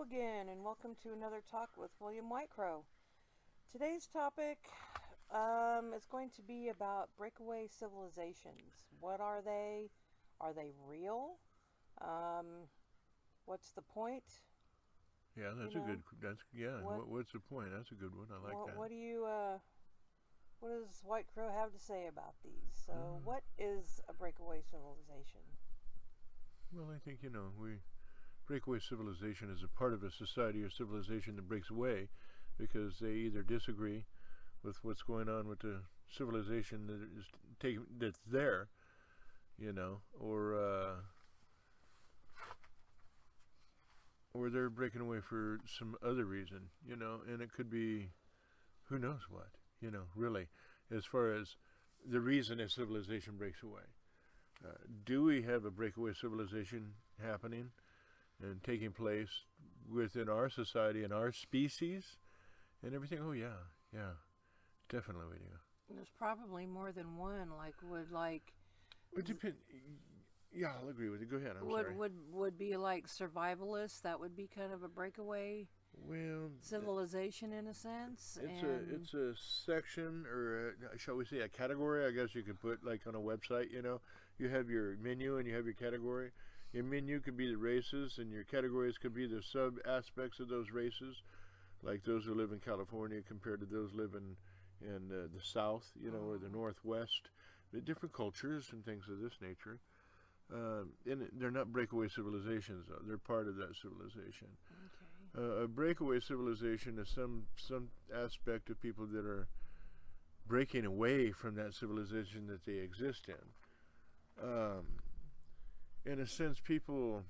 again, and welcome to another talk with WhiteCrow. Today's topic is going to be about breakaway civilizations. What are they? Are they real? What's the point? Yeah, that's a good. What's the point? That's a good one. I like that. What do you? What does WhiteCrow have to say about these? So, what is a breakaway civilization? Well, I think breakaway civilization is a part of a society or civilization that breaks away because they either disagree with what's going on with the civilization that's there, or they're breaking away for some other reason, and it could be who knows what, really, as far as the reason a civilization breaks away. Do we have a breakaway civilization happening and taking place within our society and our species and everything? Oh yeah, definitely we do. There's probably more than one. It depends. Yeah, I'll agree with you. Go ahead. I'm sorry. Would be like survivalists. That would be kind of a breakaway civilization in a sense. It's a section, or shall we say a category, I guess you could put, like on a website. You have your menu and you have your category. Your menu could be the races, and your categories could be the sub aspects of those races, like those who live in California compared to those living in the South, or the Northwest. The different cultures and things of this nature. And they're not breakaway civilizations, though. They're part of that civilization. Okay. A breakaway civilization is some aspect of people that are breaking away from that civilization that they exist in. In a sense, people,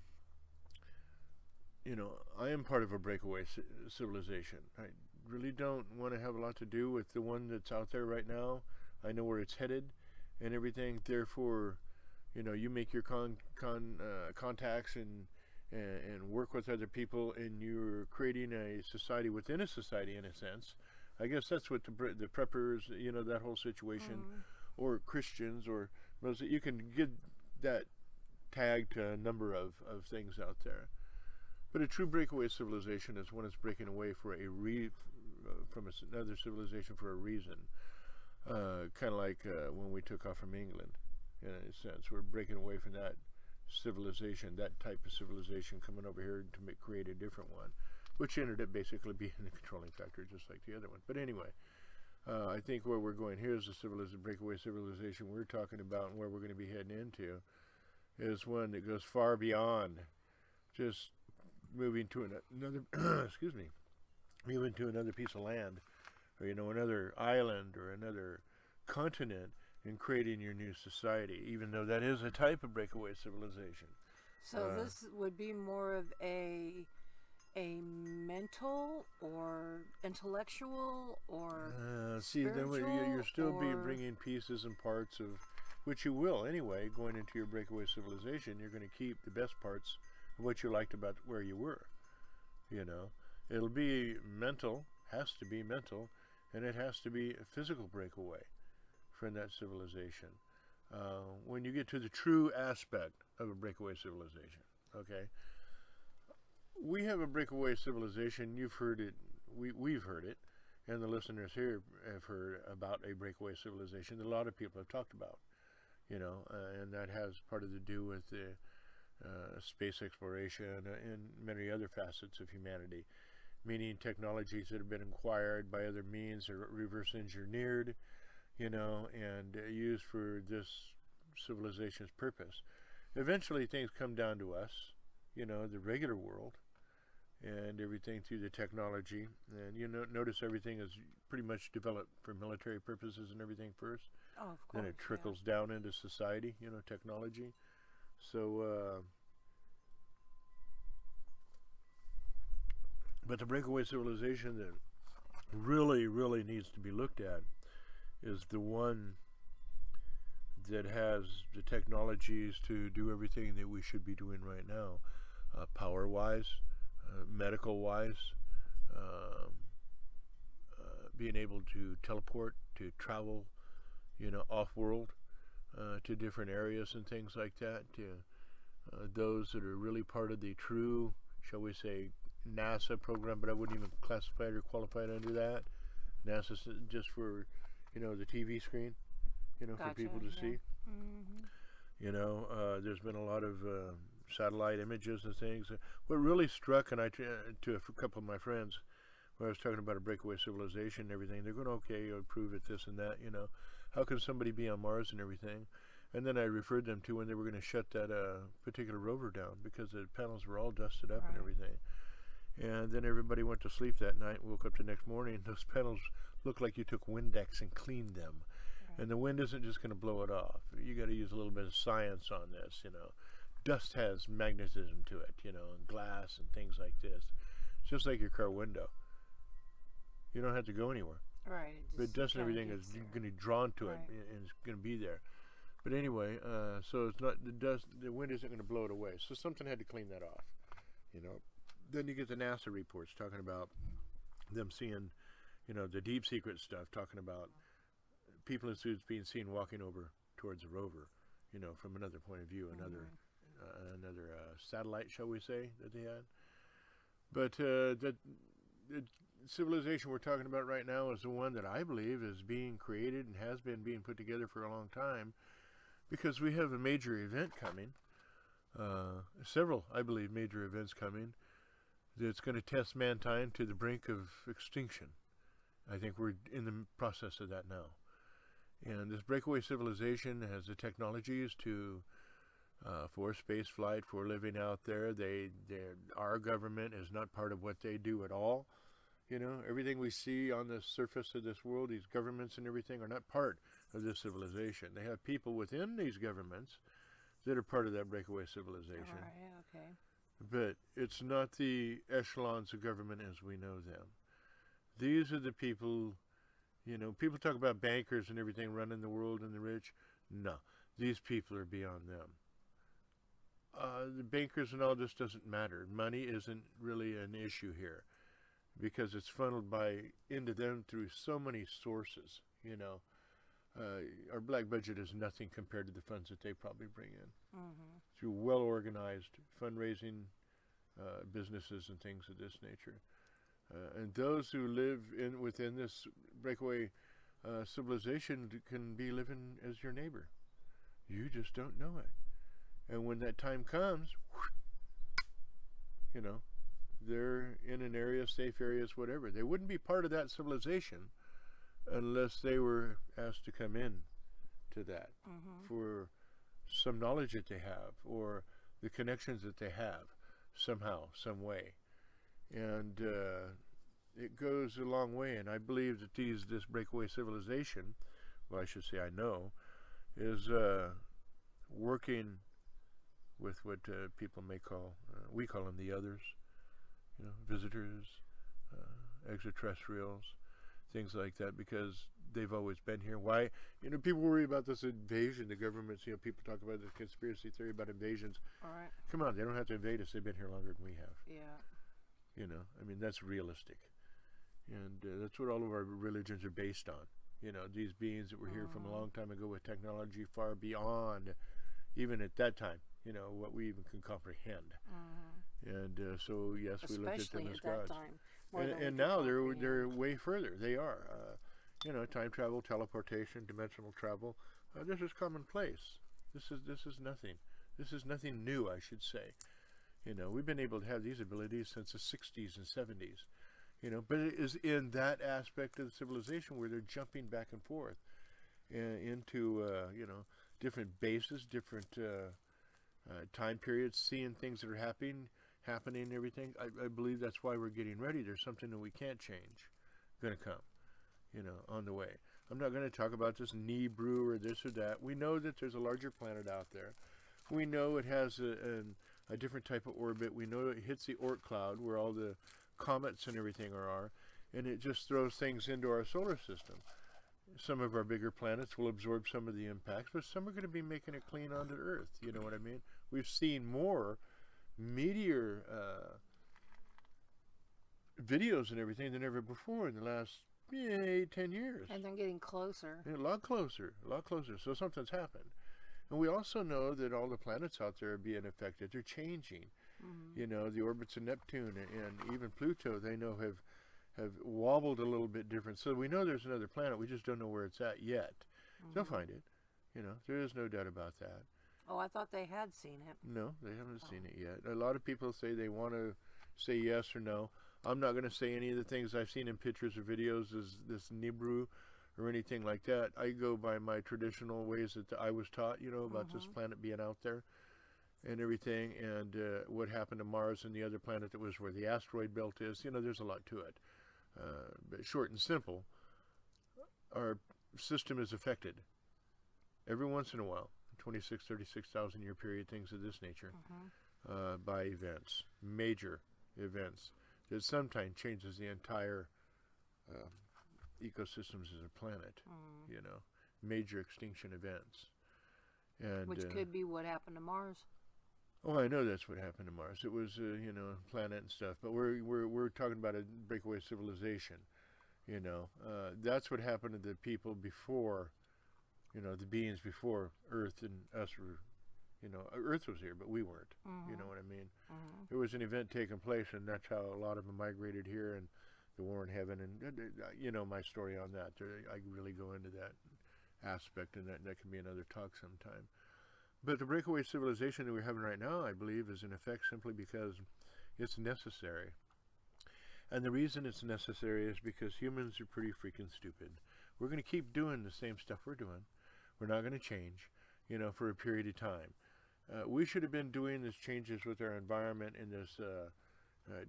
I am part of a breakaway civilization. I really don't want to have a lot to do with the one that's out there right now. I know where it's headed and everything. Therefore, you make your contacts and work with other people, and you're creating a society within a society, in a sense. I guess that's what the preppers, that whole situation, or Christians, or you can get that tag to a number of things out there. But a true breakaway civilization is one that's breaking away for from another civilization for a reason. Kind of like when we took off from England. In a sense, we're breaking away from that civilization, that type of civilization, coming over here to create a different one, which ended up basically being the controlling factor, just like the other one. But anyway, I think where we're going here is the breakaway civilization we're talking about, and where we're going to be heading into is one that goes far beyond just moving to another moving to another piece of land, or another island or another continent, and creating your new society, even though that is a type of breakaway civilization. So this would be more of a mental or intellectual or then you're still bringing pieces and parts of, which you will anyway, going into your breakaway civilization. You're going to keep the best parts of what you liked about where you were. It'll be mental, has to be mental, and it has to be a physical breakaway from that civilization. When you get to the true aspect of a breakaway civilization, okay? We have a breakaway civilization. You've heard it. We've heard it, and the listeners here have heard about a breakaway civilization that a lot of people have talked about, and that has part to do with the space exploration and many other facets of humanity, meaning technologies that have been acquired by other means or reverse engineered, and used for this civilization's purpose. Eventually things come down to us, the regular world, and everything through the technology. And notice everything is pretty much developed for military purposes and everything first. Oh, of course. Then it trickles down into society, technology. So, but the breakaway civilization that really, really needs to be looked at is the one that has the technologies to do everything that we should be doing right now, power-wise, medical-wise, being able to teleport, to travel, off-world, to different areas and things like that, to those that are really part of the true, shall we say, NASA program, but I wouldn't even classify it or qualify it under that. NASA's just for, you know, the TV screen, you know, Gotcha, for people to see. Mm-hmm. You know, there's been a lot of satellite images and things. What really struck, and to a couple of my friends, when I was talking about a breakaway civilization and everything, they're going, okay, you'll prove it, this and that, you know. How can somebody be on Mars and everything? And then I referred them to when they were going to shut that particular rover down because the panels were all dusted up and everything. And then everybody went to sleep that night, woke up the next morning, those panels looked like you took Windex and cleaned them. And the wind isn't just going to blow it off. You got to use a little bit of science on this, you know. Dust has magnetism to it, you know, and glass and things like this. It's just like your car window. You don't have to go anywhere. Right. But dust and everything is going to be drawn to it, and it's going to be there. But anyway, so it's not the wind isn't going to blow it away. So something had to clean that off, you know. Then you get the NASA reports talking about them seeing, you know, the deep secret stuff, talking about people in suits being seen walking over towards a rover, you know, from another point of view, another satellite, shall we say, that they had. But the civilization we're talking about right now is the one that I believe is being created and has been being put together for a long time, because we have a major event coming, several, I believe, major events coming, that's going to test mankind to the brink of extinction. I think we're in the process of that now. And this breakaway civilization has the technologies to for space flight, for living out there. Our government is not part of what they do at all. You know, everything we see on the surface of this world, these governments and everything, are not part of this civilization. They have people within these governments that are part of that breakaway civilization. Right, okay. But it's not the echelons of government as we know them. These are the people, you know, people talk about bankers and everything running the world and the rich. No, these people are beyond them. The bankers and all this doesn't matter. Money isn't really an issue here, because it's funneled into them through so many sources, you know. Our black budget is nothing compared to the funds that they probably bring in through well-organized fundraising businesses and things of this nature. And those who live within this breakaway civilization can be living as your neighbor. You just don't know it. And when that time comes, you know, they're in an area, safe areas, whatever. They wouldn't be part of that civilization unless they were asked to come in to that for some knowledge that they have, or the connections that they have somehow, some way. And it goes a long way. And I believe that this breakaway civilization, well, I should say I know, is working with what people may call, we call them the others, you know, visitors, extraterrestrials, things like that, because they've always been here. Why? You know, people worry about this invasion, the governments, you know, people talk about the conspiracy theory about invasions. All right. Come on, they don't have to invade us. They've been here longer than we have. Yeah. You know, I mean, that's realistic. And that's what all of our religions are based on. You know, these beings that were here from a long time ago with technology far beyond, even at that time, you know, what we even can comprehend. And so, yes, we looked at them as gods. And now they're way further. They are. You know, time travel, teleportation, dimensional travel. This is commonplace. This is nothing. This is nothing new, I should say. You know, we've been able to have these abilities since the 60s and 70s. You know, but it is in that aspect of the civilization where they're jumping back and forth into, you know, different bases, different time periods, seeing things that are happening and everything. I believe that's why we're getting ready. There's something that we can't change going to come, you know, on the way. I'm not going to talk about this Nibiru or this or that. We know that there's a larger planet out there. We know it has a different type of orbit. We know it hits the Oort cloud where all the comets and everything are, and it just throws things into our solar system. Some of our bigger planets will absorb some of the impacts, but some are going to be making it clean onto Earth. You know what I mean? We've seen more meteor videos and everything than ever before in the last 8-10 years. And they're getting closer. Yeah, a lot closer. So something's happened. And we also know that all the planets out there are being affected. They're changing. Mm-hmm. You know, the orbits of Neptune and even Pluto, they know have wobbled a little bit different. So we know there's another planet. We just don't know where it's at yet. Mm-hmm. They'll find it. You know, there is no doubt about that. Oh, I thought they had seen it. No, they haven't seen it yet. A lot of people say they want to say yes or no. I'm not going to say any of the things I've seen in pictures or videos as this Nibiru or anything like that. I go by my traditional ways that I was taught, you know, about this planet being out there and everything, and what happened to Mars and the other planet that was where the asteroid belt is. You know, there's a lot to it. But short and simple, our system is affected every once in a while, 26, 36,000 year period, things of this nature, by events, major events that sometimes changes the entire ecosystems of the planet, you know, major extinction events. And which could be what happened to Mars. Oh, I know that's what happened to Mars. It was, you know, a planet and stuff. But we're talking about a breakaway civilization, you know. That's what happened to the people before, you know, the beings before Earth and us were, you know, Earth was here, but we weren't. You know what I mean? There was an event taking place, and that's how a lot of them migrated here, and the war in heaven, and you know my story on that. I really go into that aspect, and that can be another talk sometime. But the breakaway civilization that we're having right now, I believe, is in effect simply because it's necessary. And the reason it's necessary is because humans are pretty freaking stupid. We're going to keep doing the same stuff we're doing. We're not going to change, you know, for a period of time. We should have been doing these changes with our environment and this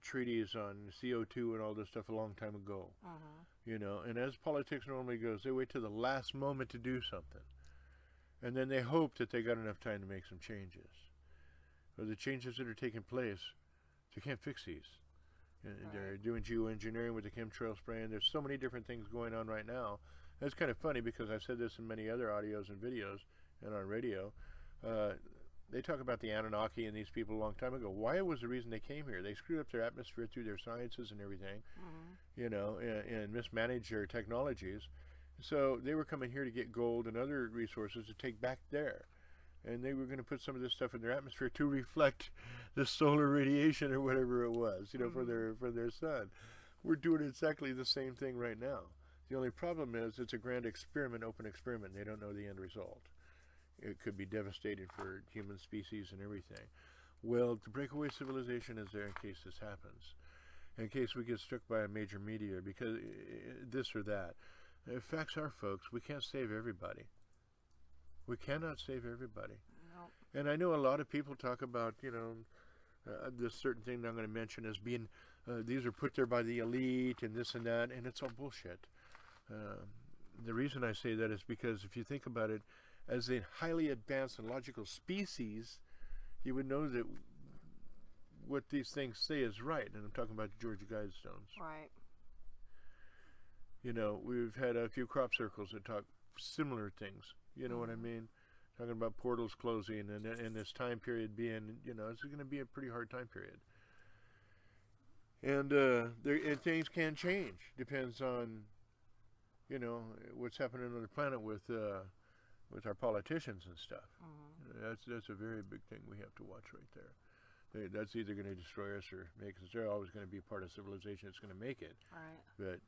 treaties on CO2 and all this stuff a long time ago. You know, and as politics normally goes, they wait till the last moment to do something. And then they hope that they got enough time to make some changes. Or the changes that are taking place, they can't fix these. They're doing geoengineering with the chemtrail spraying. There's so many different things going on right now. And it's kind of funny because I've said this in many other audios and videos and on radio. They talk about the Anunnaki and these people a long time ago. Why was the reason they came here? They screwed up their atmosphere through their sciences and everything, you know, and mismanaged their technologies. So they were coming here to get gold and other resources to take back there. And they were going to put some of this stuff in their atmosphere to reflect the solar radiation or whatever it was, you know, for their sun. We're doing exactly the same thing right now. The only problem is it's a grand experiment, open experiment. They don't know the end result. It could be devastating for human species and everything. Well, the breakaway civilization is there in case this happens. In case we get struck by a major meteor, because this or that. The facts are, folks, we can't save everybody. We cannot save everybody. Nope. And I know a lot of people talk about, you know, this certain thing I'm going to mention as being, these are put there by the elite and this and that, and it's all bullshit. The reason I say that is because if you think about it, as a highly advanced and logical species, you would know that what these things say is right. And I'm talking about the Georgia Guidestones. Right. You know, we've had a few crop circles that talk similar things. You know what I mean? Talking about portals closing and this time period being, you know, it's going to be a pretty hard time period. And things can change. Depends on, you know, what's happening on the planet with our politicians and stuff. That's a very big thing we have to watch right there. That's either going to destroy us or make us. They're always going to be a part of civilization that's going to make it. Right. But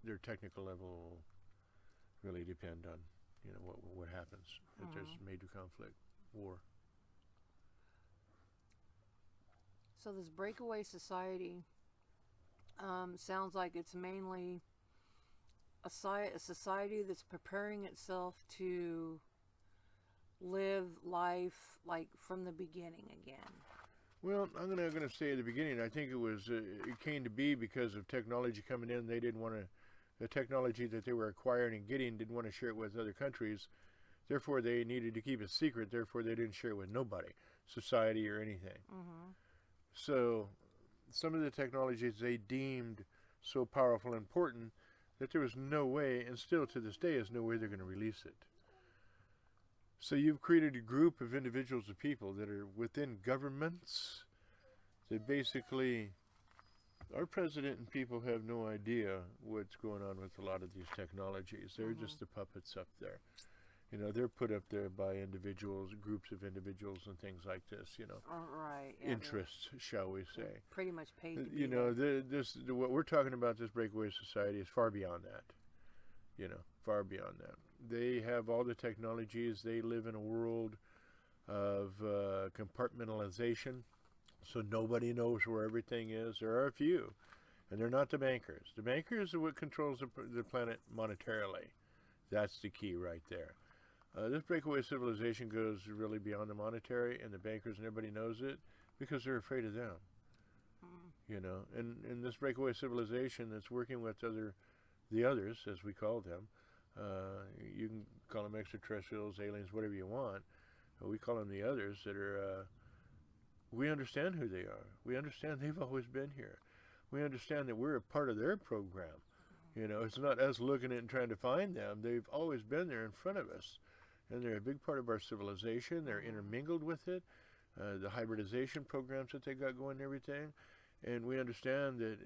their technical level will really depend on, you know, what happens if there's major conflict, war. So this breakaway society sounds like it's mainly a society that's preparing itself to live life like from the beginning again. Well, I'm going to say at the beginning, I think it came to be because of technology coming in. They didn't want to, the technology that they were acquiring and getting, didn't want to share it with other countries. Therefore, they needed to keep it secret. Therefore, they didn't share it with nobody, society or anything. So some of the technologies they deemed so powerful and important that there was no way, and still to this day is no way they're going to release it. So you've created a group of individuals, of people that are within governments that basically, our president and people have no idea what's going on with a lot of these technologies. They're just the puppets up there. You know, they're put up there by individuals, groups of individuals, and things like this. You know, Right. Yeah, interests, shall we say? pretty much paid to be You know, there. what we're talking about, this breakaway society, is far beyond that. You know, far beyond that. They have all the technologies. They live in a world of compartmentalization, so nobody knows where everything is. There are a few, and they're not the bankers. The bankers are what controls the planet monetarily. That's the key right there. This breakaway civilization goes really beyond the monetary, and the bankers and everybody knows it because they're afraid of them. You know, and this breakaway civilization that's working with the others, as we call them, you can call them extraterrestrials, aliens, whatever you want. We call them the others that are, we understand who they are. We understand they've always been here. We understand that we're a part of their program. You know, it's not us looking at and trying to find them. They've always been there in front of us. And they're a big part of our civilization. They're intermingled with it. The hybridization programs that they got going and everything. And we understand that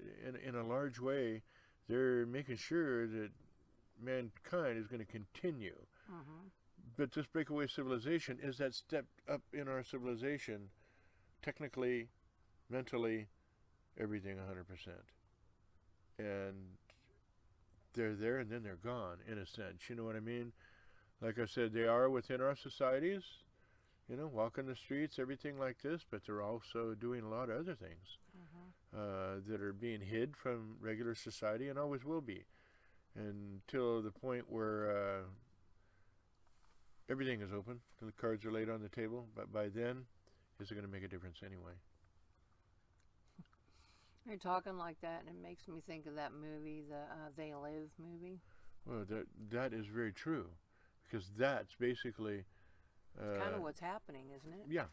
in a large way, they're making sure that mankind is going to continue. But this breakaway civilization is that step up in our civilization, technically, mentally, everything 100%. And they're there and then they're gone, in a sense. You know what I mean? Like I said, they are within our societies, you know, walking the streets, everything like this, but they're also doing a lot of other things that are being hid from regular society and always will be, until the point where everything is open, the cards are laid on the table. But by then, is it going to make a difference anyway? You're talking like that, and it makes me think of that movie, the They Live movie. Well, that is very true, because that's basically Kind of what's happening, isn't it? yeah.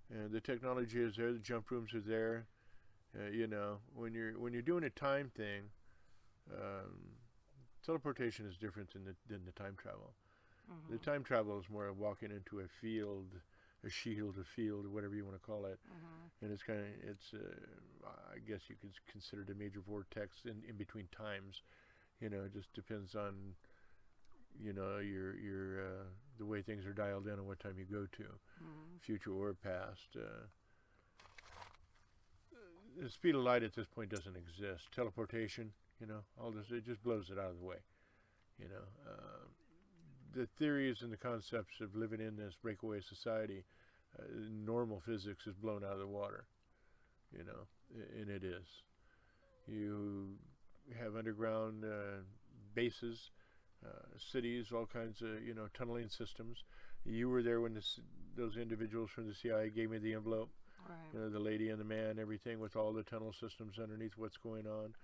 And the technology is there. The jump rooms are there. You know, when you're doing a time thing, teleportation is different than the time travel. The time travel is more of walking into a field, a shield, a field, or whatever you want to call it. And it's kind of, I guess you could consider it a major vortex in between times. You know, it just depends on, you know, your the way things are dialed in and what time you go to, future or past. The speed of light at this point doesn't exist. Teleportation, you know, all this, it just blows it out of the way. You know, the theories and the concepts of living in this breakaway society, normal physics is blown out of the water. You know, and it is. You have underground bases, cities, all kinds of, you know, tunneling systems. You were there when those individuals from the CIA gave me the envelope. Right. You know, the lady and the man, everything with all the tunnel systems underneath what's going on.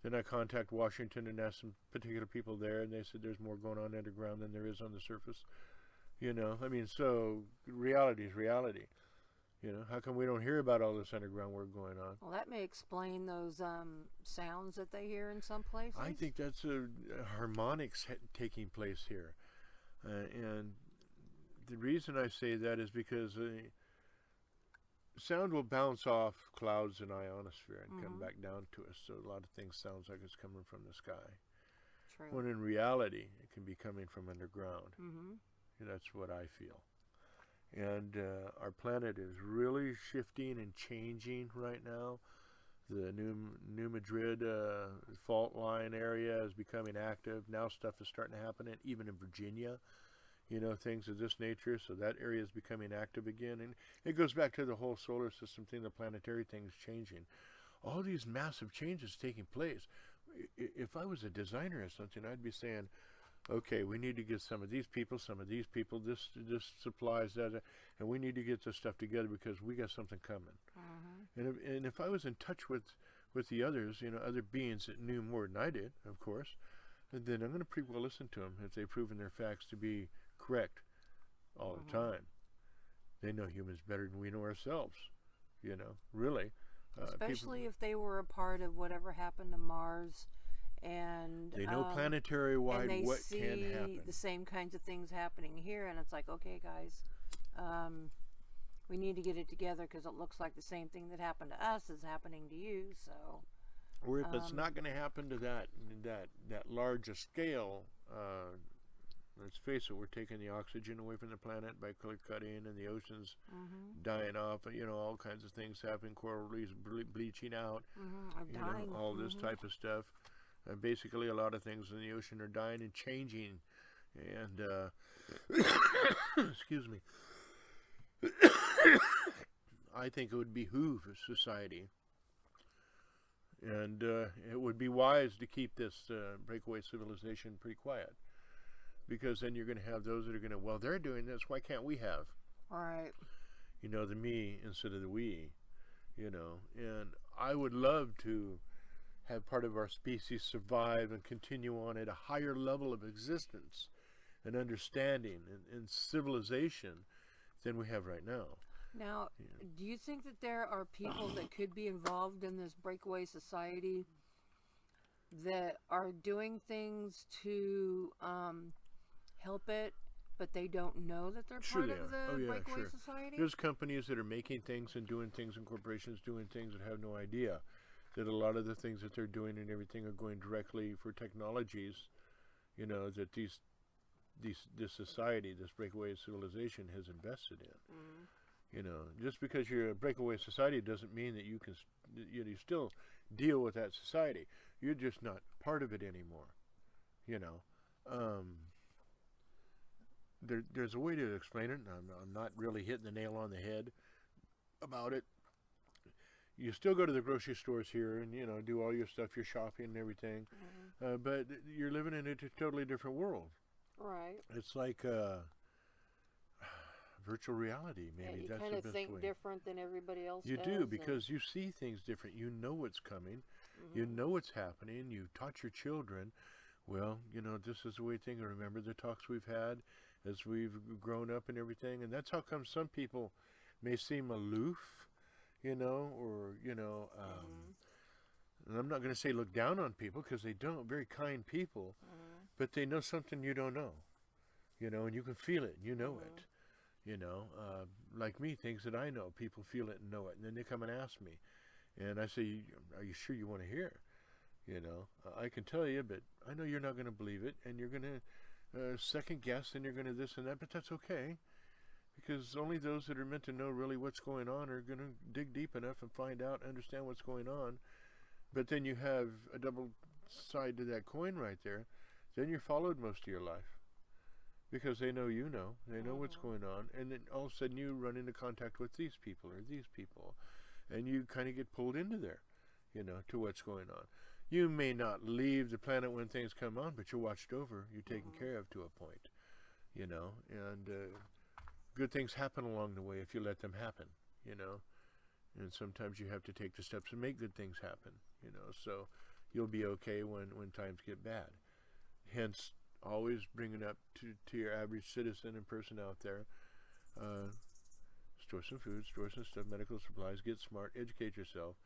Then I contact Washington and asked some particular people there, and they said there's more going on underground than there is on the surface. You know, I mean, so reality is reality. You know, how come we don't hear about all this underground work going on? Well, that may explain those sounds that they hear in some places. I think that's a harmonics taking place here. And the reason I say that is because sound will bounce off clouds and ionosphere and come back down to us. So a lot of things sounds like it's coming from the sky. True. When in reality, it can be coming from underground. And that's what I feel. And our planet is really shifting and changing right now. The New Madrid fault line area is becoming active. Now stuff is starting to happen, even in Virginia. You know, things of this nature. So that area is becoming active again. And it goes back to the whole solar system thing, the planetary thing is changing. All these massive changes taking place. If I was a designer or something, I'd be saying, okay, we need to get some of these people, this supplies, that, and we need to get this stuff together because we got something coming. And if I was in touch with the others, you know, other beings that knew more than I did, of course, then I'm going to pretty well listen to them if they've proven their facts to be correct all the time. They know humans better than we know ourselves, you know, really. Especially if they were a part of whatever happened to Mars. And they know planetary wide what can happen. And they see the same kinds of things happening here, and it's like, okay, guys, we need to get it together because it looks like the same thing that happened to us is happening to you. So, or if it's not going to happen to that large a scale, Let's face it, we're taking the oxygen away from the planet by clear cutting, and the oceans Mm-hmm. dying off. You know, all kinds of things happening. Coral reefs bleaching out. Mm-hmm. You Dying. know, all this Mm-hmm. type of stuff. Basically, a lot of things in the ocean are dying and changing. And excuse me. I think it would behoove society, and it would be wise to keep this breakaway civilization pretty quiet, because then you're going to have those that are going to, well, they're doing this, why can't we have? Right. You know, the me instead of the we, you know. And I would love to have part of our species survive and continue on at a higher level of existence and understanding and civilization than we have right now. Now, do you think that there are people that could be involved in this breakaway society that are doing things to help it, but they don't know that they're Sure part they of are. the Oh, yeah, breakaway sure. society? There's companies that are making things and doing things, and corporations doing things that have no idea that a lot of the things that they're doing and everything are going directly for technologies, you know, that this society, this breakaway civilization has invested in. Mm-hmm. You know, just because you're a breakaway society doesn't mean that you can, you still deal with that society. You're just not part of it anymore. You know, there's a way to explain it, and I'm not really hitting the nail on the head about it. You still go to the grocery stores here and, you know, do all your stuff, your shopping and everything, Mm-hmm. but you're living in a totally different world. Right. It's like virtual reality, maybe. Yeah, you that's kind the of best think way. different than everybody else You does. do, because you see things different. You know what's coming. Mm-hmm. You know what's happening. You taught your children, well, you know, this is the way things are. Remember the talks we've had as we've grown up and everything. And that's how come some people may seem aloof, you know, or, you know, and I'm not going to say look down on people, because they don't. Very kind people. Mm-hmm. But they know something you don't know, you know, and you can feel it. You know Mhm. it. You know, like me, things that I know, people feel it and know it. And then they come and ask me. And I say, are you sure you want to hear? You know, I can tell you, but I know you're not going to believe it. And you're going to second guess, and you're going to this and that. But that's okay. Because only those that are meant to know really what's going on are going to dig deep enough and find out, understand what's going on. But then you have a double side to that coin right there. Then you're followed most of your life. Because they know you know. They know what's going on. And then all of a sudden you run into contact with these people or these people. And you kind of get pulled into there, you know, to what's going on. You may not leave the planet when things come on, but you're watched over. You're taken care of to a point, you know. And good things happen along the way if you let them happen, you know. And sometimes you have to take the steps and make good things happen, you know. So you'll be okay when times get bad. Hence, always bring it up to your average citizen and person out there. Store some food, store some stuff, medical supplies, get smart, educate yourself.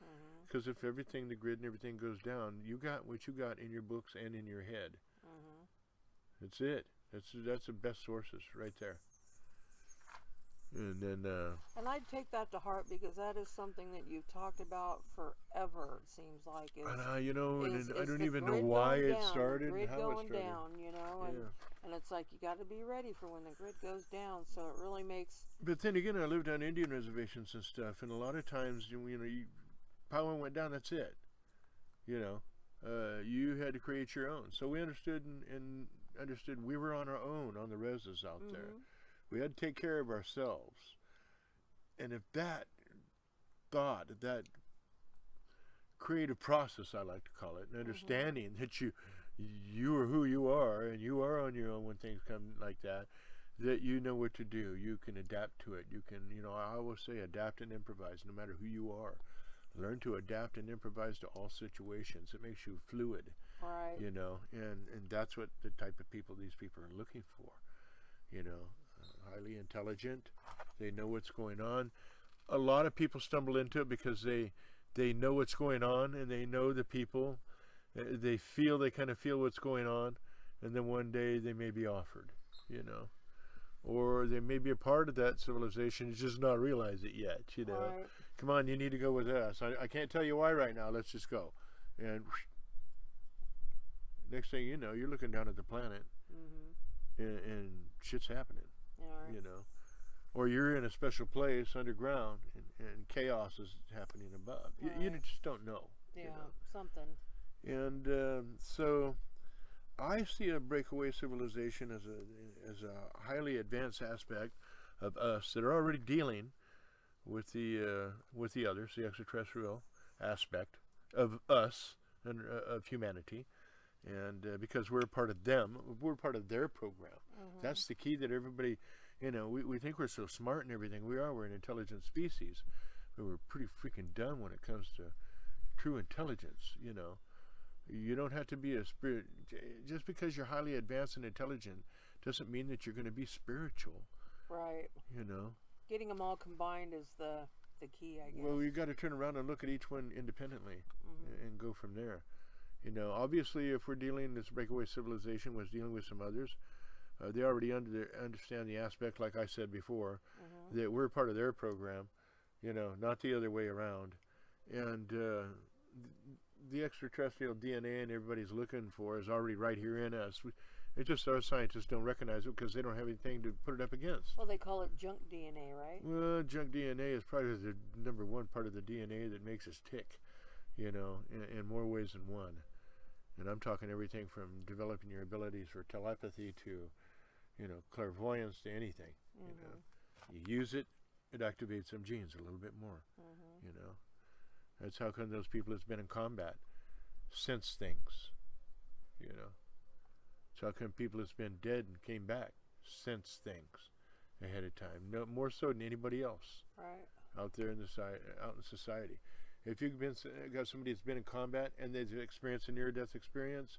Because if everything, the grid and everything goes down, you got what you got in your books and in your head. That's it. That's the best sources right there. And then And I'd take that to heart, because that is something that you've talked about forever, it seems like. you know, and I don't the even know grid why going it down, started the grid and how it going started. down, you know, and, Yeah. and it's like you got to be ready for when the grid goes down, so it really makes... But then again, I lived on Indian reservations and stuff, and a lot of times, you know, power went down, that's it. You know, you had to create your own. So we understood and understood we were on our own on the reses out there. We had to take care of ourselves. And if that thought, that creative process, I like to call it, and understanding that you are who you are, and you are on your own when things come like that, that you know what to do. You can adapt to it. You can, you know, I always say adapt and improvise, no matter who you are. Learn to adapt and improvise to all situations. It makes you fluid, Right. you know, and that's what the type of people these people are looking for, you know. Highly intelligent. They know what's going on. A lot of people stumble into it because they know what's going on, and they know the people. They kind of feel what's going on, and then one day they may be offered, you know. Or they may be a part of that civilization and just not realize it yet, you know. Right. Come on, you need to go with us. I can't tell you why right now. Let's just go. And next thing you know, you're looking down at the planet. and shit's happening. Yeah. You know, or you're in a special place underground, and chaos is happening above. You just don't know. Yeah, you know? something. And so I see a breakaway civilization as a highly advanced aspect of us that are already dealing with the others, the extraterrestrial aspect of us and of humanity, and because we're part of them, we're part of their program. That's the key that everybody, you know, we think we're so smart and everything. We are. We're an intelligent species, but we're pretty freaking dumb when it comes to true intelligence. You know, you don't have to be a spirit. Just because you're highly advanced and intelligent doesn't mean that you're going to be spiritual. Right. You know, getting them all combined is the key, I guess. Well, you got to turn around and look at each one independently and go from there. You know, obviously, if we're dealing, this breakaway civilization was dealing with some others, they already understand the aspect, like I said before, that we're part of their program, you know, not the other way around. And the extraterrestrial DNA and everybody's looking for is already right here in us. It's just our scientists don't recognize it because they don't have anything to put it up against. Well, they call it junk DNA, right? Well, junk DNA is probably the number one part of the DNA that makes us tick, you know, in more ways than one. And I'm talking everything from developing your abilities for telepathy to, you know, clairvoyance to anything. You know, you use it, it activates some genes a little bit more. You know, that's how come those people that's been in combat sense things. You know, it's how come people that's been dead and came back sense things ahead of time. No more so than anybody else. Right. Out there in the out in society. If you've got somebody that's been in combat and they've experienced a near-death experience,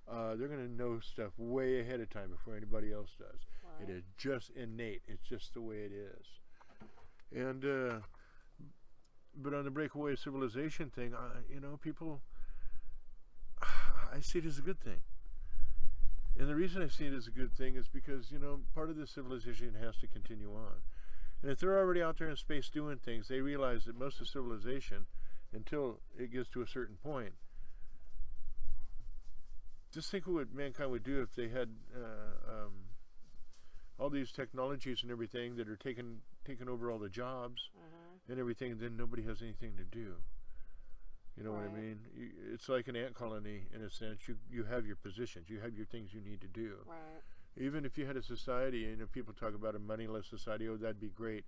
they're going to know stuff way ahead of time before anybody else does. Right. It is just innate. It's just the way it is. And but on the breakaway civilization thing, you know, people, I see it as a good thing. And the reason I see it as a good thing is because, you know, part of the civilization has to continue on. And if they're already out there in space doing things, they realize that most of civilization, until it gets to a certain point, just think of what mankind would do if they had all these technologies and everything that are taking over all the jobs and everything, and then nobody has anything to do. You know what I mean? It's like an ant colony in a sense. You have your positions, you have your things you need to do. Right. Even if you had a society, and if people talk about a moneyless society, oh, that'd be great.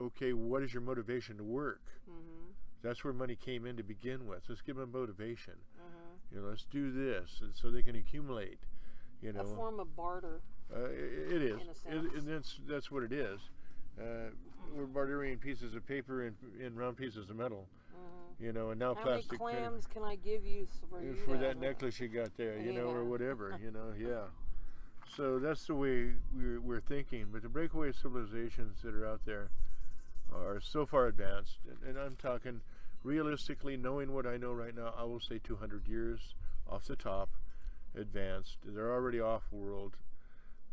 Okay, what is your motivation to work? That's where money came in to begin with. Let's give them motivation. You know, let's do this, and so they can accumulate. You know, a form of barter. It is, in a sense. and that's what it is. We're bartering pieces of paper in round pieces of metal. You know, and now how plastic. How many clams can I give you for that necklace you got there? You know, or whatever. You know, yeah. So that's the way we're thinking. But the breakaway civilizations that are out there are so far advanced, and I'm talking realistically, knowing what I know right now, I will say 200 years off the top advanced. They're already off-world.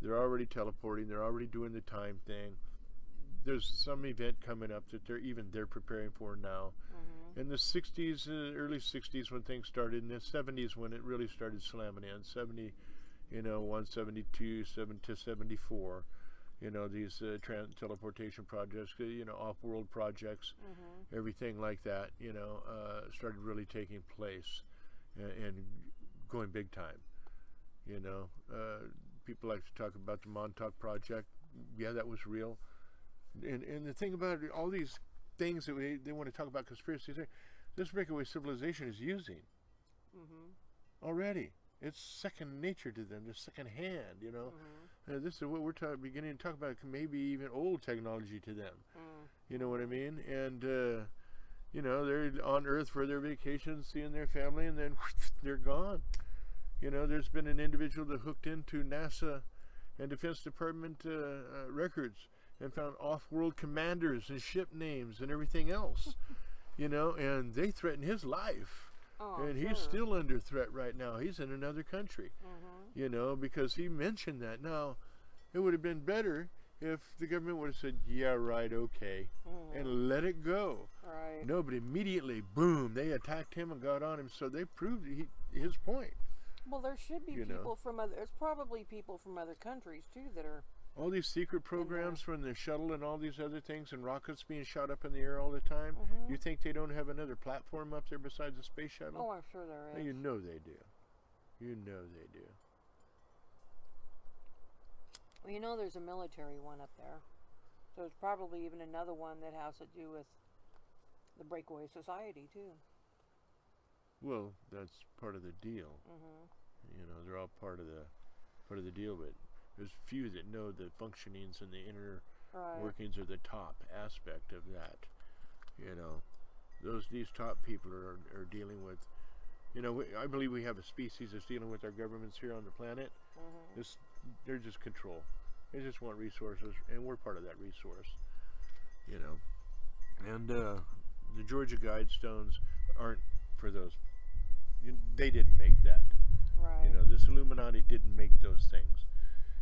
They're already teleporting. They're already doing the time thing. There's some event coming up that they're preparing for now. In the 60s, early 60s when things started, in the 70s when it really started slamming in, 70, you know, 172, 7 to 74, you know, these teleportation projects, you know, off-world projects, everything like that, you know, started really taking place and going big time. You know, people like to talk about the Montauk Project. Yeah, that was real. And the thing about it, all these things that they want to talk about conspiracies, this breakaway civilization is using already. It's second nature to them. They're second hand, you know. This is what we're beginning to talk about, maybe even old technology to them. You know what I mean? And, you know, they're on Earth for their vacations, seeing their family, and then they're gone. You know, there's been an individual that hooked into NASA and Defense Department records and found off-world commanders and ship names and everything else. You know, and they threatened his life. And he's still under threat right now. He's in another country, you know, because he mentioned that. Now, it would have been better if the government would have said, yeah, right, okay, and let it go. Right. No, but immediately, boom, they attacked him and got on him, so they proved his point. Well, there should be people from other. There's probably people from other countries too that are. All these secret programs from the shuttle and all these other things and rockets being shot up in the air all the time. You think they don't have another platform up there besides the space shuttle? Oh, I'm sure there is. You know they do. You know they do. Well, you know there's a military one up there. So there's probably even another one that has to do with the Breakaway Society too. Well, that's part of the deal. You know, they're all part of the deal, but there's few that know the functionings and the inner workings of the top aspect of that. You know, these top people are dealing with. You know, I believe we have a species that's dealing with our governments here on the planet. They're just control. They just want resources, and we're part of that resource. You know, and the Georgia Guidestones aren't for those. They didn't make that. You know, this Illuminati didn't make those things.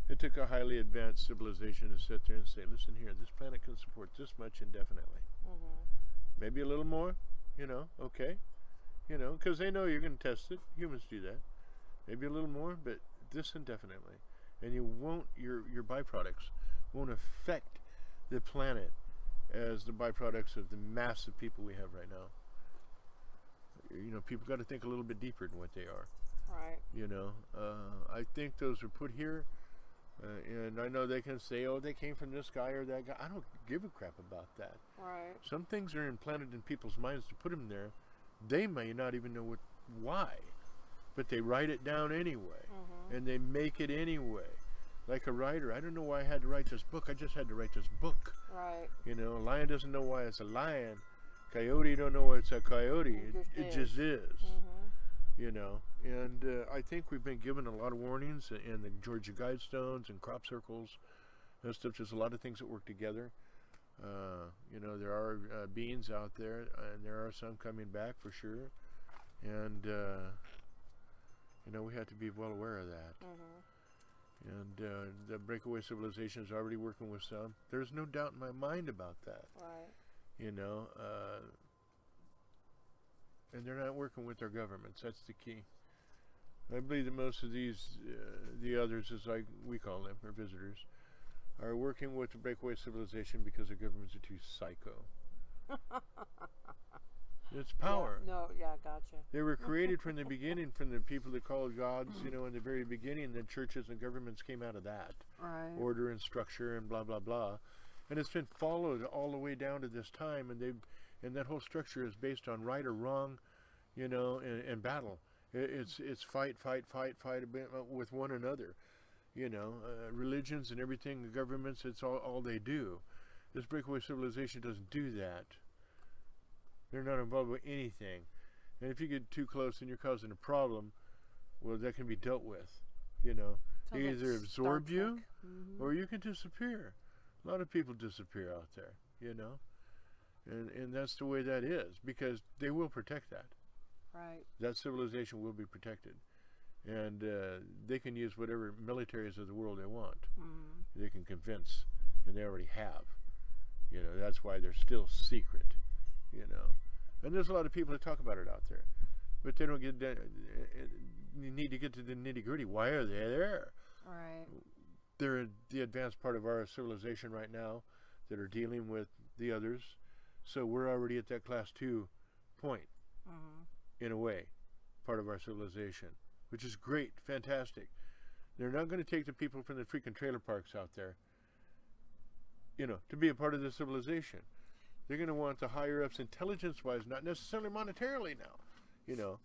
It took a highly advanced civilization to sit there and say, listen here, this planet can support this much indefinitely. Maybe a little more, you know, okay. You know, because they know you're going to test it. Humans do that. Maybe a little more, but this indefinitely. And you won't, your byproducts won't affect the planet as the byproducts of the massive people we have right now. You know, people got to think a little bit deeper than what they are. You know, I think those are put here, and I know they can say, oh, they came from this guy or that guy. I don't give a crap about that. Some things are implanted in people's minds to put them there. They may not even know why, but they write it down anyway, and they make it anyway. Like a writer, I don't know why I had to write this book. I just had to write this book. You know, a lion doesn't know why it's a lion. Coyote don't know why it's a coyote. It just is. You know, and I think we've been given a lot of warnings in the Georgia Guidestones and crop circles and stuff. There's a lot of things that work together. You know, there are beings out there, and there are some coming back for sure. And, you know, we have to be well aware of that. And the Breakaway Civilization is already working with some. There's no doubt in my mind about that. You know, and they're not working with their governments. That's the key. I believe that most of these, the others, as we call them, or visitors, are working with the Breakaway Civilization because their governments are too psycho. It's power. Gotcha. They were created from the beginning from the people that called gods, you know, in the very beginning. The churches and governments came out of that. Order and structure and blah, blah, blah. And it's been followed all the way down to this time, and that whole structure is based on right or wrong, you know, and battle. It's fight with one another, you know. Religions and everything, the governments, it's all they do. This Breakaway Civilization doesn't do that. They're not involved with anything. And if you get too close and you're causing a problem, well, that can be dealt with, you know. They either absorb you, or you can disappear. A lot of people disappear out there, you know. And that's the way that is, because they will protect that. That civilization will be protected. And they can use whatever militaries of the world they want. They can convince, and they already have. You know, that's why they're still secret, you know. And there's a lot of people that talk about it out there. But they don't get, you need to get to the nitty gritty. Why are they there? They're the advanced part of our civilization right now that are dealing with the others. So we're already at that class 2 point, in a way, part of our civilization, which is great, fantastic. They're not going to take the people from the freaking trailer parks out there, you know, to be a part of the civilization. They're going to want the higher ups intelligence-wise, not necessarily monetarily now, you know,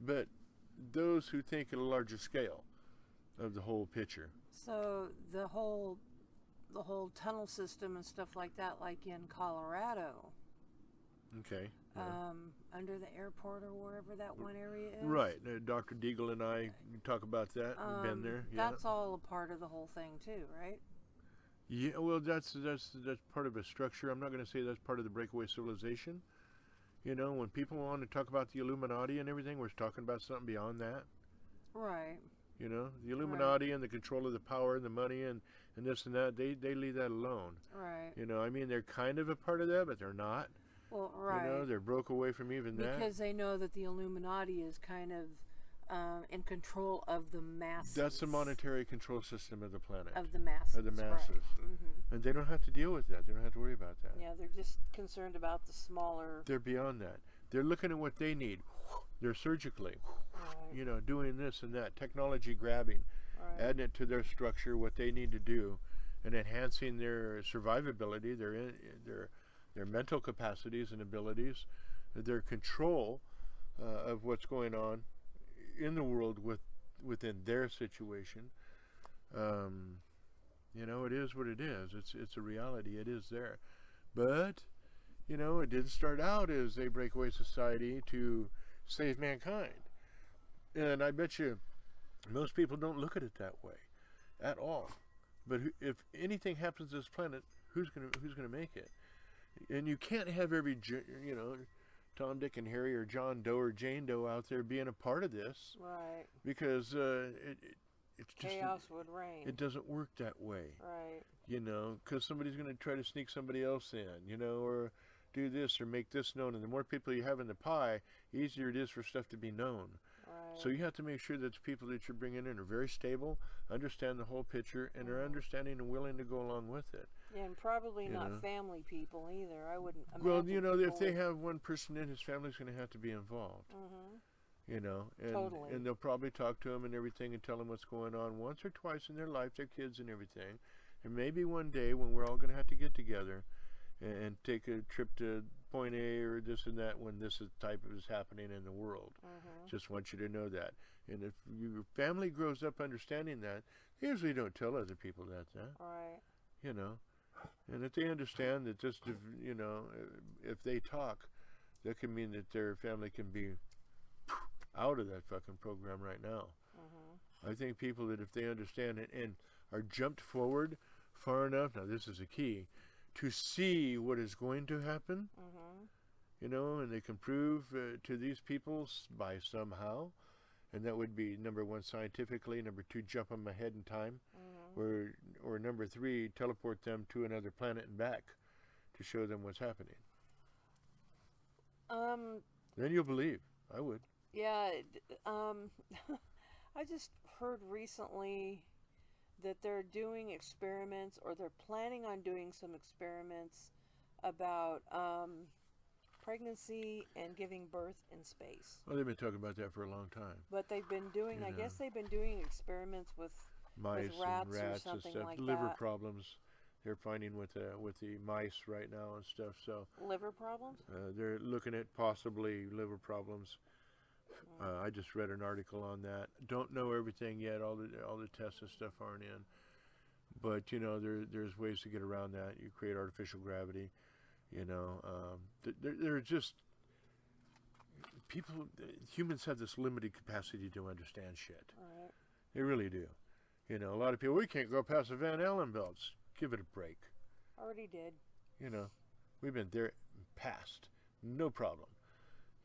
but those who think at a larger scale of the whole picture. So the whole tunnel system and stuff like that, like in Colorado. Under the airport or wherever that one area is. Right. Dr. Deagle and I talk about that. We've been there. That's all a part of the whole thing too, right? Yeah, well, that's part of a structure. I'm not going to say that's part of the Breakaway Civilization. You know, when people want to talk about the Illuminati and everything, we're talking about something beyond that. You know, the Illuminati and the control of the power and the money and this and that, they leave that alone. You know, I mean, they're kind of a part of that, but they're not. Well, You know, they're broke away from even that. Because they know that the Illuminati is kind of in control of the masses. That's the monetary control system of the planet. Of the masses. Of the masses. Right. Mm-hmm. And they don't have to deal with that. They don't have to worry about that. Yeah, they're just concerned about the smaller. They're beyond that. They're looking at what they need. They're surgically, Right. you know, doing this and that, technology grabbing, Right. adding it to their structure, what they need to do, and enhancing their survivability, their mental capacities and abilities, their control of what's going on in the world within their situation. You know, it is what it is. It's a reality. It is there. But, you know, it didn't start out as a breakaway society to save mankind. And I bet you most people don't look at it that way at all. But if anything happens to this planet, who's gonna make it? And you can't have every, you know, Tom, Dick, and Harry, or John Doe or Jane Doe out there being a part of this. Right. Because it's just chaos would reign. It doesn't work that way. Right. You know, because somebody's going to try to sneak somebody else in, you know, or do this or make this known. And the more people you have in the pie, easier it is for stuff to be known. Right. So you have to make sure that the people that you're bringing in are very stable, understand the whole picture, and are understanding and willing to go along with it. Yeah, and probably You not know. family people either. I wouldn't imagine. Well, you know, if they people have one person in, his family's going to have to be involved. Mm-hmm. You know, and, Totally. and they'll probably talk to them and everything and tell them what's going on once or twice in their life, their kids and everything. And maybe one day when we're all going to have to get together and take a trip to point A or this and that when this type is happening in the world. Mm-hmm. Just want you to know that. And if your family grows up understanding that, they usually don't tell other people that. Right. You know. And if they understand that just, you know, if they talk, that can mean that their family can be out of that fucking program right now. Mm-hmm. I think people that if they understand it and are jumped forward far enough, now this is a key, to see what is going to happen, Mm-hmm. you know, and they can prove to these people by somehow, and that would be number one, scientifically, number two, jump them ahead in time, Mm-hmm. or number three, teleport them to another planet and back to show them what's happening. Then you'll believe. I would. Yeah, I just heard recently that they're doing experiments, or they're planning on doing some experiments about pregnancy and giving birth in space. Well, they've been talking about that for a long time. But they've been doing, You I know. guess they've been doing experiments with Mice rats and or rats and something stuff. like Liver that. problems they're finding with the mice right now and stuff. So liver problems. they're looking at possibly liver problems. I just read an article on that. Don't know everything yet. All the tests and stuff aren't in. But you know, there's ways to get around that. You create artificial gravity. You know, they're just people. Humans have this limited capacity to understand shit. All right. They really do. You know, a lot of people, we can't go past the Van Allen belts. Give it a break. Already did. You know, we've been there past. No problem.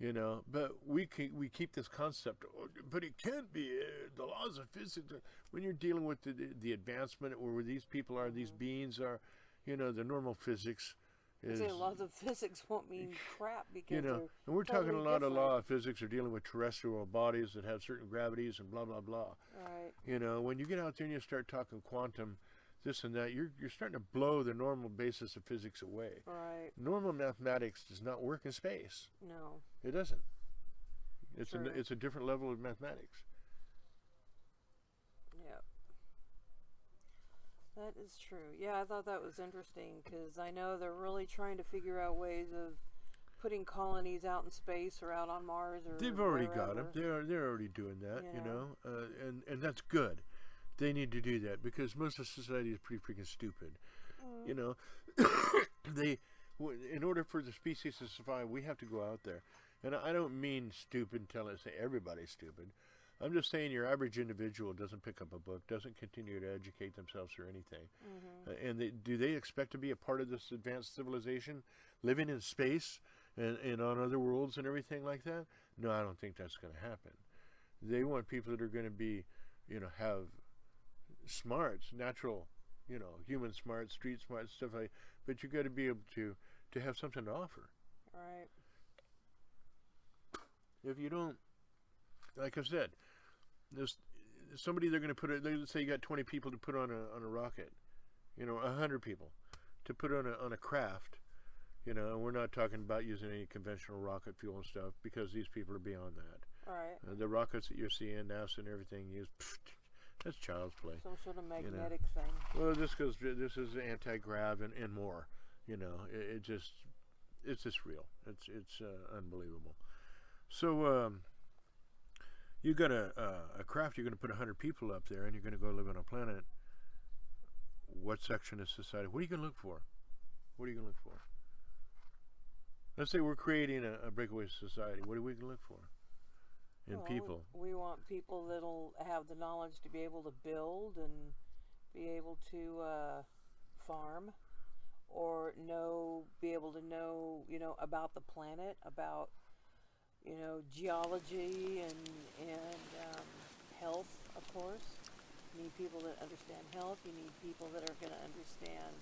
You know, but we keep this concept, but it can't be the laws of physics. When you're dealing with the advancement, or where these people are, these beings are, you know, the normal physics is. A lot of physics won't mean crap because You know, they're and we're talking a totally lot of different. law of physics are dealing with terrestrial bodies that have certain gravities and blah blah blah. Right. You know, when you get out there and you start talking quantum, this and that, you're starting to blow the normal basis of physics away. Right. Normal mathematics does not work in space. No. It doesn't. It's True. it's a different level of mathematics. Yeah. That is true. Yeah, I thought that was interesting because I know they're really trying to figure out ways of putting colonies out in space or out on Mars or They've already wherever. got them. They're already doing that. You You know, and that's good. They need to do that because most of society is pretty freaking stupid. You know, in order for the species to survive, we have to go out there. And I don't mean stupid say everybody's stupid. I'm just saying your average individual doesn't pick up a book, doesn't continue to educate themselves or anything. And do they expect to be a part of this advanced civilization, living in space and on other worlds and everything like that? No, I don't think that's going to happen. They want people that are going to be, you know, have smarts, natural, you know, human smarts, street smarts, stuff like that. But you got to be able to have something to offer. Right. If you don't, like I said, There's somebody they're going to put it. Let's say you got 20 people to put on a rocket. 100 people to put on a craft. And we're not talking about using any conventional rocket fuel and stuff because these people are beyond that. All right. The rockets that you're seeing, NASA and everything use, that's child's play. Some sort of magnetic thing. Well, this is anti-grav and more. It's just real. It's unbelievable. So you got a craft. You're going to put 100 people up there, and you're going to go live on a planet. What section of society? What are you going to look for? What are you going to look for? Let's say we're creating a breakaway society. What are we going to look for in people? We want people that'll have the knowledge to be able to build and be able to farm, or be able to know, about the planet, about, geology and health, of course. You need people that understand health. You need people that are going to understand,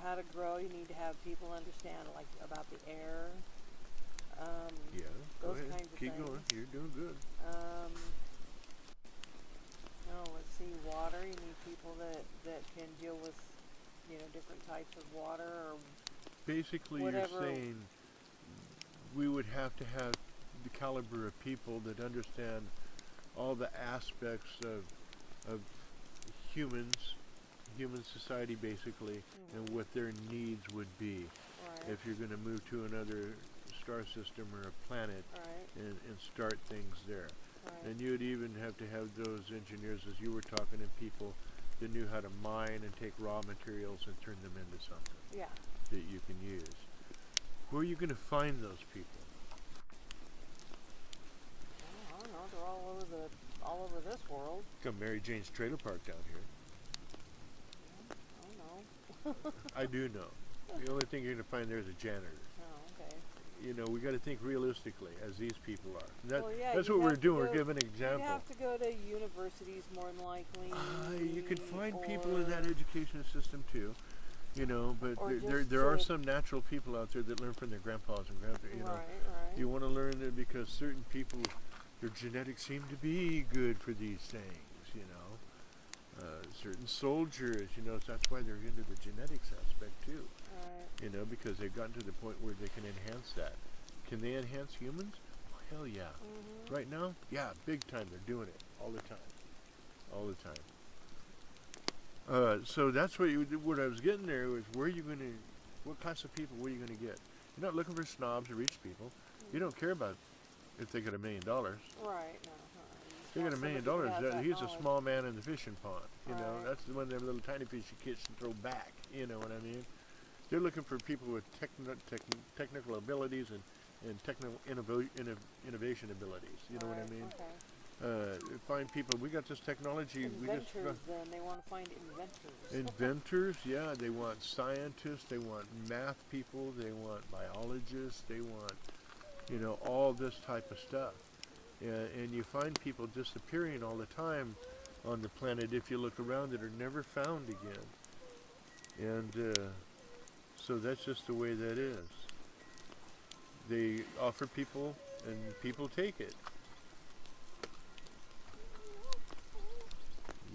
how to grow. You need to have people understand, like, about the air. Those kinds of Keep things. going. You're doing good. Let's see, water. You need people that can deal with, different types of water or Basically, whatever. You're saying we would have to have the caliber of people that understand all the aspects of human society, basically, and what their needs would be if you're going to move to another star system or a planet and start things there. And you'd even have to have those engineers, as you were talking, and people that knew how to mine and take raw materials and turn them into something that you can use. Where are you going to find those people? I don't know. They're all over this world. Got Mary Jane's Trailer Park down here. I don't know. I do know. The only thing you're going to find there is a janitor. Oh, okay. We got to think realistically, as these people are. That's you what we're have to doing. We're go- giving an example. You have to go to universities more than likely. You could find people in that education system too, but Or there are just some natural people out there that learn from their grandpas and grandpas. Right. You want to learn it because certain people, their genetics seem to be good for these things. Certain soldiers, that's why they're into the genetics aspect too. Right. Because they've gotten to the point where they can enhance that. Can they enhance humans? Oh, hell yeah. Mm-hmm. Right now? Yeah, big time. They're doing it all the time. All the time. So that's what I was getting there was what class of people, what are you going to get? You're not looking for snobs or rich people. You don't care about if they got $1 million. Right, no. They got $1 million. He's a small man in the fishing pond. That's one of them little tiny fish you catch and throw back. You know what I mean? They're looking for people with technical abilities and technical innovation abilities. You know what I mean? Okay. Find people. We got this technology. Inventors, then they want to find inventors. Inventors, yeah. They want scientists. They want math people. They want biologists. They want, all this type of stuff. And you find people disappearing all the time on the planet if you look around that are never found again. And so that's just the way that is. They offer people and people take it.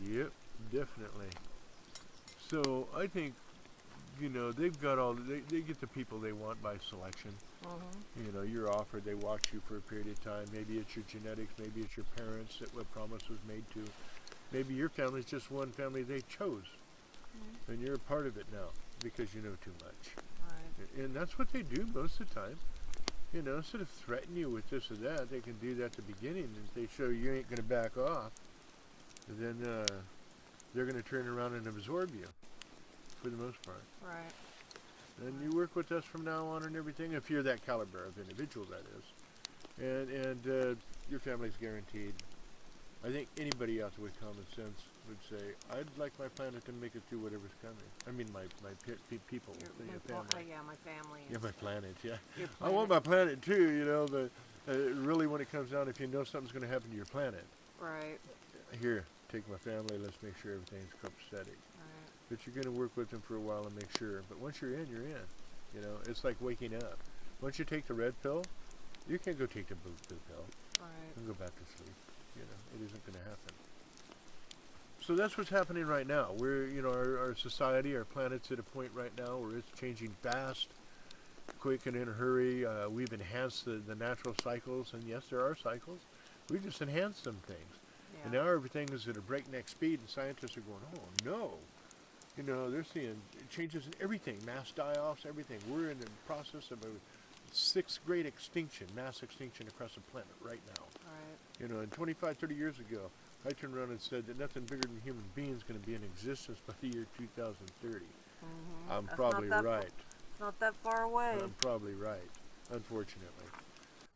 Yep, definitely. So I think, they've got they get the people they want by selection. You're offered, they watch you for a period of time. Maybe it's your genetics, maybe it's your parents that what promise was made to. Maybe your family's just one family they chose. And you're a part of it now because you know too much. Right. And that's what they do most of the time. Instead of threatening you with this or that, they can do that at the beginning. And if they show you ain't going to back off, then they're going to turn around and absorb you for the most part. Right. And you work with us from now on and everything, if you're that caliber of individual, that is. And your family's guaranteed. I think anybody out there with common sense would say, I'd like my planet to make it through whatever's coming. I mean, my people, your family. Yeah, my family. Yeah, my planet, yeah. Your I want my planet too, but really when it comes down, if you know something's going to happen to your planet. Right. Here, take my family, let's make sure everything's copacetic. Right. But you're going to work with them for a while and make sure. But once you're in, you're in. It's like waking up. Once you take the red pill, you can't go take the blue pill. Right. and go back to sleep. You know, it isn't going to happen. So that's what's happening right now. We're, you know, our society, our planet's at a point right now where it's changing fast, quick, and in a hurry. We've enhanced the natural cycles, and yes, there are cycles. We've just enhanced some things. Yeah. And now everything is at a breakneck speed, and scientists are going, oh, no. You know, they're seeing changes in everything, mass die-offs, everything. We're in the process of a sixth great extinction, mass extinction across the planet right now. Right. You know, and 25, 30 years ago, I turned around and said that nothing bigger than human beings is going to be in existence by the year 2030. I'm That's probably right. It's not that far away. I'm probably right, unfortunately.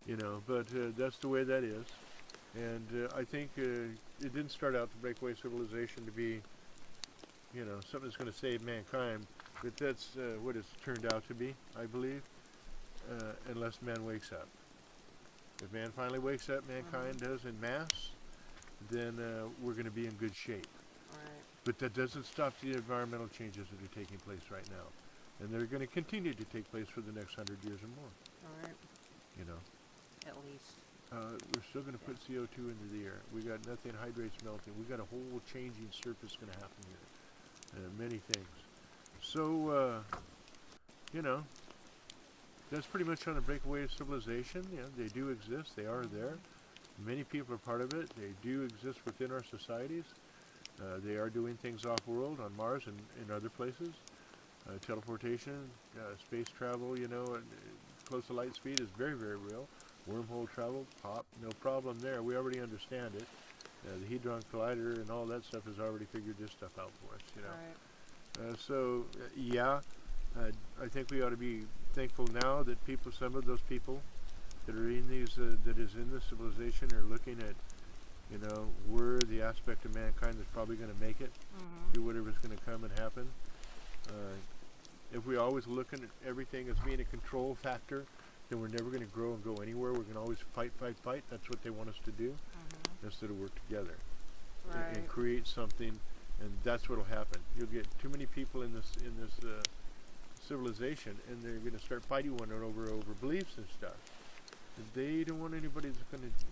You know, but that's the way that is. And I think it didn't start out the breakaway civilization to be, you know, something that's going to save mankind. But that's what it's turned out to be, I believe, unless man wakes up. If man finally wakes up, mankind does en masse, then we're going to be in good shape. Right. But that doesn't stop the environmental changes that are taking place right now. And they're going to continue to take place for the next 100 years or more. All right. You know. At least. We're still going to put CO2 into the air. We got methane hydrates melting. We got a whole changing surface going to happen here. Many things. So, you know, that's pretty much on the breakaway civilization. Yeah, they do exist. They are there. Many people are part of it. They do exist within our societies. They are doing things off-world on Mars and in other places. Teleportation, space travel, you know, close to light speed is very, very real. Wormhole travel, no problem there. We already understand it. The Hadron Collider and all that stuff has already figured this stuff out for us, you know. Right. So, yeah, I think we ought to be thankful now that people, some of those people that are in these, that is in the civilization are looking at, you know, we're the aspect of mankind that's probably going to make it, do whatever's going to come and happen. If we always look at everything as being a control factor, then we're never going to grow and go anywhere. We're going to always fight, fight, fight. That's what they want us to do, instead of work together and create something, and that's what will happen. You'll get too many people in this civilization, and they're going to start fighting one another over beliefs and stuff. And they don't want anybody that's going to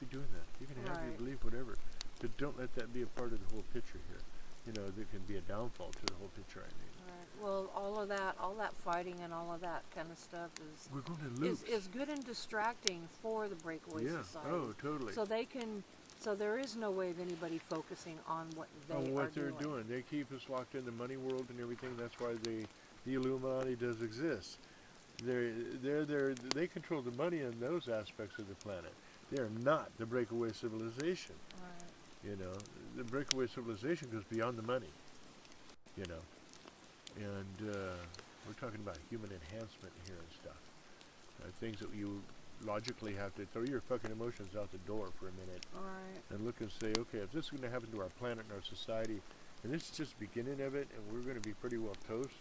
be doing that. You can have your belief, whatever, but don't let that be a part of the whole picture here. You know, there can be a downfall to the whole picture, I mean. Right. Well, all that fighting and all of that kind of stuff we're going to lose. is good and distracting for the breakaway society. Oh, totally. So there is no way of anybody focusing on what they're doing. They keep us locked in the money world and everything. That's why the Illuminati does exist. They control the money in those aspects of the planet. They are not the breakaway civilization. Right. You know, the breakaway civilization goes beyond the money. You know, and we're talking about human enhancement here and stuff. Things that you logically have to throw your fucking emotions out the door for a minute, and look and say, okay, if this is going to happen to our planet and our society, and this is just the beginning of it, and we're going to be pretty well toast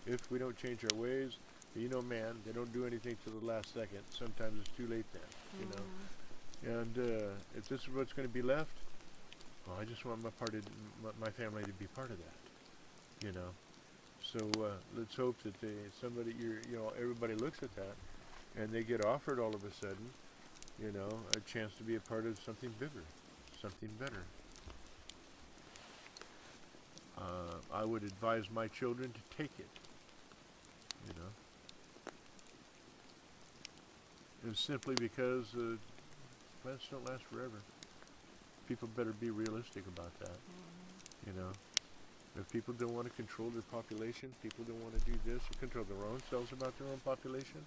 if we don't change our ways. You know, man, they don't do anything till the last second. Sometimes it's too late then, you know. And if this is what's going to be left, well, I just want my family to be part of that, you know. So let's hope that everybody looks at that, and they get offered all of a sudden, you know, a chance to be a part of something bigger, something better. I would advise my children to take it, you know. And simply because plants don't last forever. People better be realistic about that, you know. If people don't want to control their population, people don't want to do this, control their own selves about their own population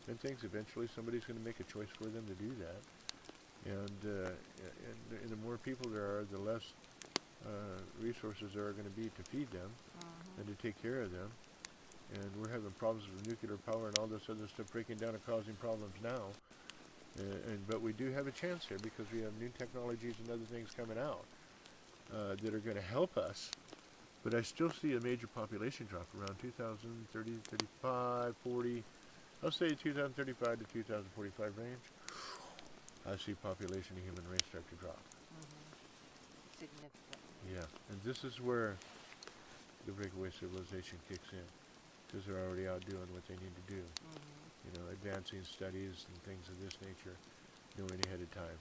and things, eventually somebody's going to make a choice for them to do that. And the more people there are, the less resources there are going to be to feed them and to take care of them. And we're having problems with nuclear power and all this other stuff breaking down and causing problems now. But we do have a chance here because we have new technologies and other things coming out that are going to help us. But I still see a major population drop around 2030, 35, 40. I'll say 2035 to 2045 range. I see population of human race start to drop. Significantly. Yeah, and this is where the breakaway civilization kicks in. Because they're already out doing what they need to do. You know, advancing studies and things of this nature. knowing ahead of time.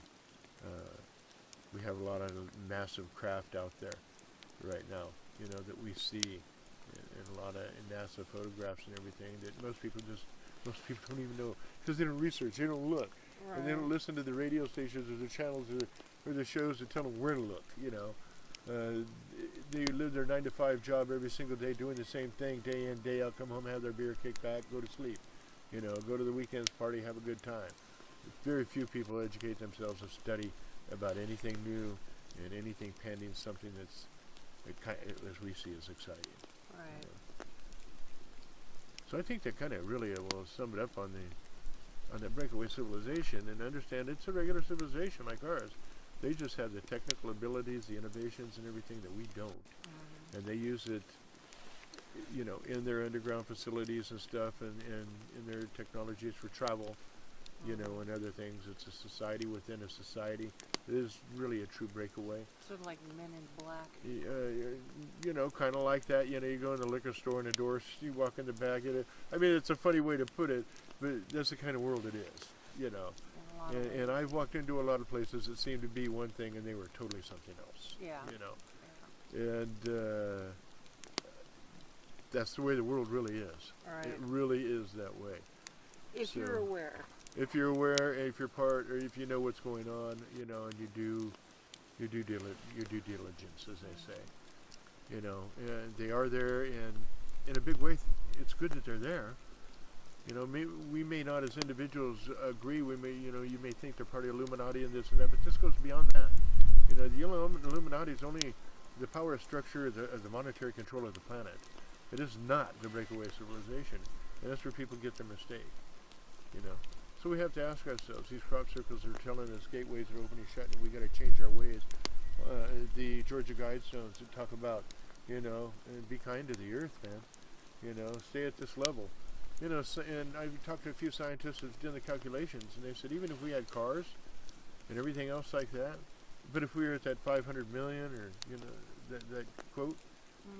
We have a lot of massive craft out there right now, you know, that we see, and a lot of NASA photographs and everything that most people don't even know, because they don't research, they don't look, Right. and they don't listen to the radio stations or the channels or the shows that tell them where to look, you know. They live their 9-to-5 job every single day doing the same thing day in, day out, come home, have their beer, kick back, go to sleep, you know, go to the weekends, party, have a good time. Very few people educate themselves or study about anything new and anything pending, something that's, as we see, is exciting. Right. You know. So I think that kind of really will sum it up on the breakaway civilization, and understand it's a regular civilization like ours. They just have the technical abilities, the innovations, and everything that we don't. Mm-hmm. And they use it, you know, in their underground facilities and stuff, and in their technologies for travel, you know, and other things. It's a society within a society. It is really a true breakaway. Sort of like Men in Black. You know, kind of like that. You know, you go in the liquor store and the doors, you walk in the back. I mean, it's a funny way to put it, but that's the kind of world it is, you know. And I've walked into a lot of places that seemed to be one thing and they were totally something else. Yeah. You know. Yeah. And that's the way the world really is. Right. It really is that way. If you're aware. If you're aware, if you're part, or if you know what's going on, you know, and you do your due diligence, as they say. You know, and they are there, and in a big way, it's good that they're there. You know, we may not as individuals agree. We may, you know, you may think they're part of the Illuminati and this and that, but this goes beyond that. You know, the Illuminati is only the power structure of the monetary control of the planet. It is not the breakaway civilization, and that's where people get their mistake. You know, so we have to ask ourselves: these crop circles are telling us gateways are opening shut, and we got to change our ways. The Georgia Guidestones that talk about, you know, and be kind to the earth, man. You know, stay at this level. You know, so, and I've talked to a few scientists who've done the calculations, and they said even if we had cars and everything else like that, but if we were at that 500 million, or, you know, that quote,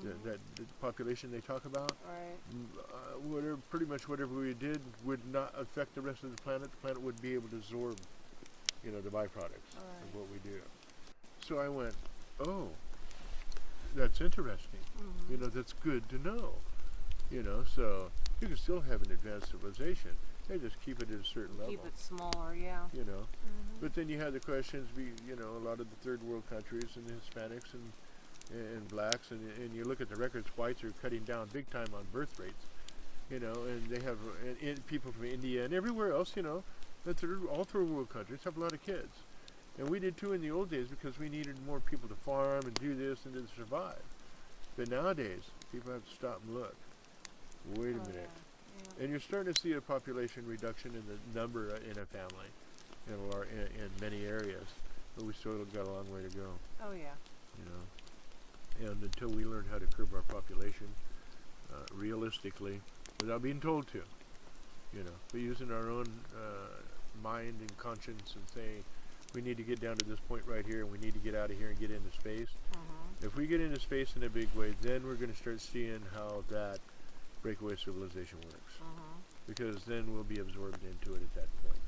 that the population they talk about, right. pretty much whatever we did would not affect the rest of the planet. The planet would be able to absorb, you know, the byproducts of what we do. So I went, oh, that's interesting. You know, that's good to know. You know, so you can still have an advanced civilization. They just keep it at a certain level. Keep it smaller, yeah. You know, but then you have the questions. You know, a lot of the third world countries and the Hispanics and blacks, and you look at the records. Whites are cutting down big time on birth rates. You know, and they have people from India and everywhere else. You know, all third world countries have a lot of kids, and we did too in the old days because we needed more people to farm and do this and to survive. But nowadays, people have to stop and look. Wait a minute. Yeah. And you're starting to see a population reduction in the number in a family in many areas, but we still got a long way to go. Oh yeah. You know, and until we learn how to curb our population realistically, without being told to, you know, but using our own mind and conscience and saying we need to get down to this point right here, and we need to get out of here and get into space. If we get into space in a big way, then we're going to start seeing how that breakaway civilization works, because then we'll be absorbed into it at that point.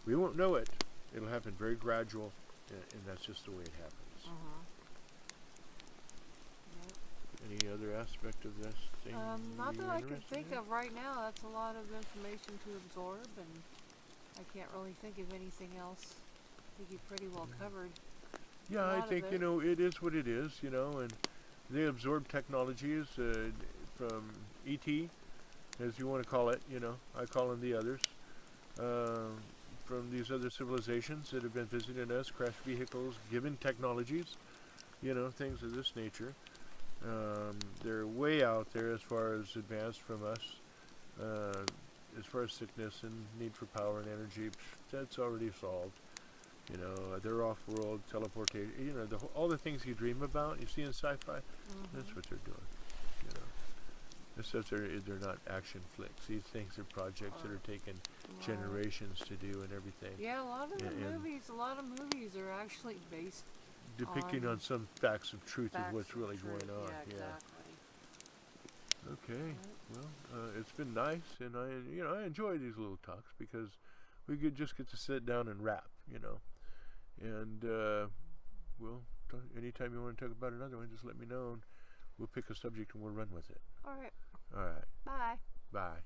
We won't know it. It'll happen very gradual, and that's just the way it happens. Any other aspect of this thing? Not that I can think of right now. That's a lot of information to absorb, and I can't really think of anything else. I think you pretty well covered. Yeah, I think, you know, it is what it is, you know, and they absorb technologies from ET, as you want to call it, you know, I call them the others, from these other civilizations that have been visiting us, crash vehicles, given technologies, you know, things of this nature. They're way out there as far as advanced from us, as far as sickness and need for power and energy, that's already solved. You know, they're off-world, teleportation, you know, all the things you dream about, you see in sci-fi, that's what they're doing, you know. Except they're not action flicks. These things are projects that are taking generations to do and everything. Yeah, a lot of the movies are actually based depicting on some facts of truth of what's really going on. Yeah, exactly. Okay. Well, it's been nice, and I enjoy these little talks because we could just get to sit down and rap, you know. And well, anytime you want to talk about another one, just let me know, and we'll pick a subject and we'll run with it. All right. All right. Bye. Bye.